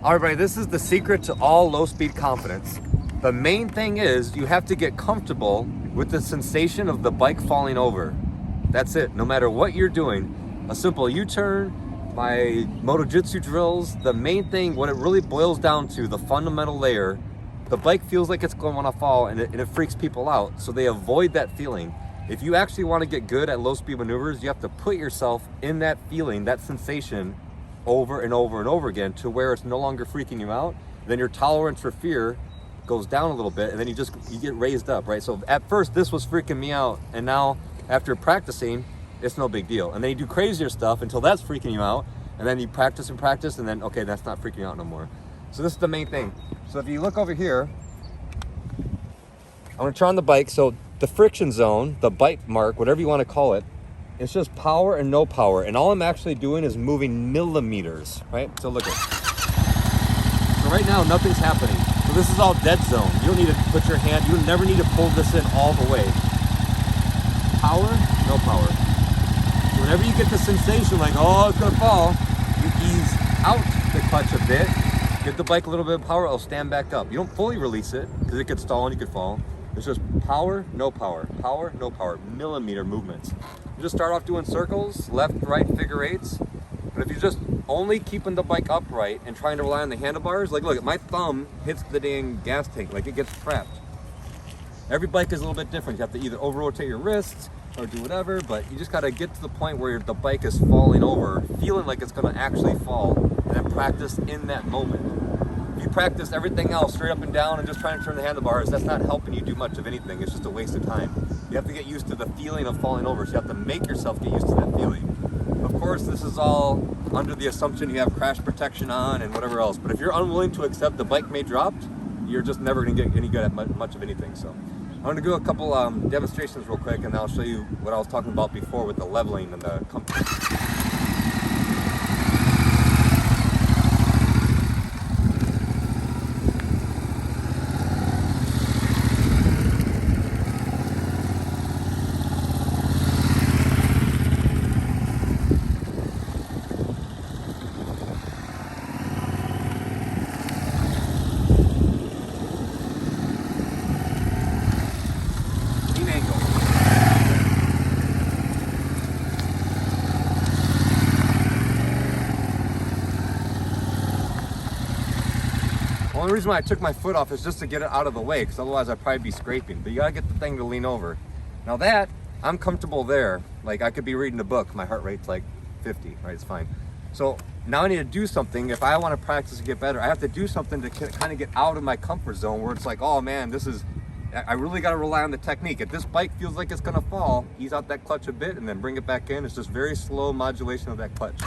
All right, everybody, this is the secret to all low-speed confidence. The main thing is you have to get comfortable with the sensation of the bike falling over. That's it. No matter what you're doing, a simple U-turn, my MotoJitsu drills, the main thing, what it really boils down to, the fundamental layer, the bike feels like it's going to want to fall, and it freaks people out, so they avoid that feeling. If you actually want to get good at low-speed maneuvers, you have to put yourself in that feeling, that sensation, over and over and over again to where it's no longer freaking you out. Then your tolerance for fear goes down a little bit, and then you get raised up, right? So at first this was freaking me out, and now after practicing, it's no big deal. And then you do crazier stuff until that's freaking you out, and then you practice and practice, and then okay, that's not freaking you out no more. So this is the main thing. So if you look over here, I'm gonna try on the bike. So the friction zone, the bite mark, whatever you want to call it, it's just power and no power. And all I'm actually doing is moving millimeters, right? So look at it. So right now, nothing's happening. So this is all dead zone. You don't need to put your hand, you never need to pull this in all the way. Power, no power. So whenever you get the sensation like, oh, it's gonna fall, you ease out the clutch a bit, give the bike a little bit of power, it'll stand back up. You don't fully release it, because it could stall and you could fall. It's just power, no power, millimeter movements. You just start off doing circles, left, right, figure eights. But if you're just only keeping the bike upright and trying to rely on the handlebars, like look, my thumb hits the dang gas tank, like it gets trapped. Every bike is a little bit different. You have to either over-rotate your wrists or do whatever, but you just gotta get to the point where the bike is falling over, feeling like it's gonna actually fall, and then practice in that moment. If you practice everything else straight up and down and just trying to turn the handlebars, that's not helping you do much of anything. It's just a waste of time. You have to get used to the feeling of falling over, so you have to make yourself get used to that feeling. Of course, this is all under the assumption you have crash protection on and whatever else, but if you're unwilling to accept the bike may drop, you're just never gonna get any good at much of anything. So I'm gonna do a couple demonstrations real quick, and I'll show you what I was talking about before with the leveling and the comfort. The only reason why I took my foot off is just to get it out of the way, because otherwise I'd probably be scraping. But you gotta get the thing to lean over. Now that, I'm comfortable there. Like I could be reading a book, my heart rate's like 50, right, it's fine. So now I need to do something. If I wanna practice and get better, I have to do something to kind of get out of my comfort zone where it's like, oh man, I really gotta rely on the technique. If this bike feels like it's gonna fall, ease out that clutch a bit and then bring it back in. It's just very slow modulation of that clutch.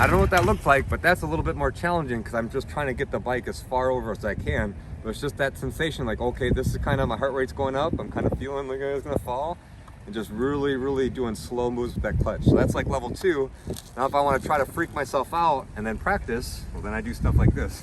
I don't know what that looked like, but that's a little bit more challenging because I'm just trying to get the bike as far over as I can. But it's just that sensation like, okay, this is kind of, my heart rate's going up. I'm kind of feeling like it's gonna fall. And just really, really doing slow moves with that clutch. So that's like level 2. Now if I want to try to freak myself out and then practice, well then I do stuff like this.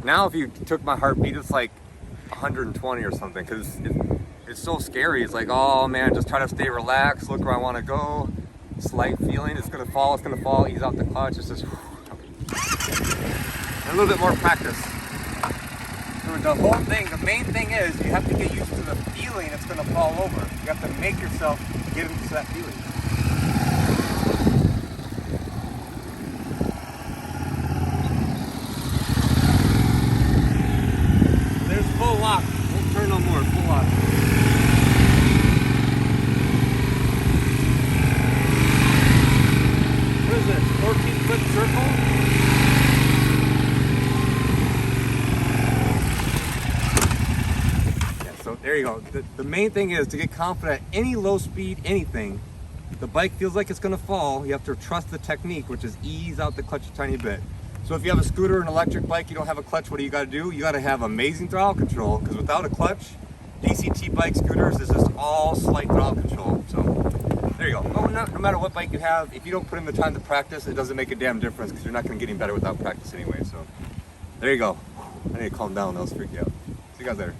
Now if you took my heartbeat, it's like 120 or something, because it's so scary. It's like, oh man, just try to stay relaxed, look where I want to go. Slight feeling, it's gonna fall, ease out the clutch. It's just a little bit more practice. So the whole thing, the main thing is you have to get used to the feeling it's gonna fall over. You have to make yourself get into that feeling. There's full lock. Won't turn no more. Full lock. What is this? 14-foot circle? Yeah, so there you go. The main thing is to get confident at any low speed, anything. The bike feels like it's gonna fall. You have to trust the technique, which is ease out the clutch a tiny bit. So if you have a scooter, an electric bike, you don't have a clutch, what do you gotta do? You gotta have amazing throttle control, because without a clutch, DCT bike scooters is just all slight throttle control. So there you go. No matter what bike you have, if you don't put in the time to practice, it doesn't make a damn difference, because you're not gonna get any better without practice anyway. So there you go. I need to calm down, that was freaky out. See you guys later.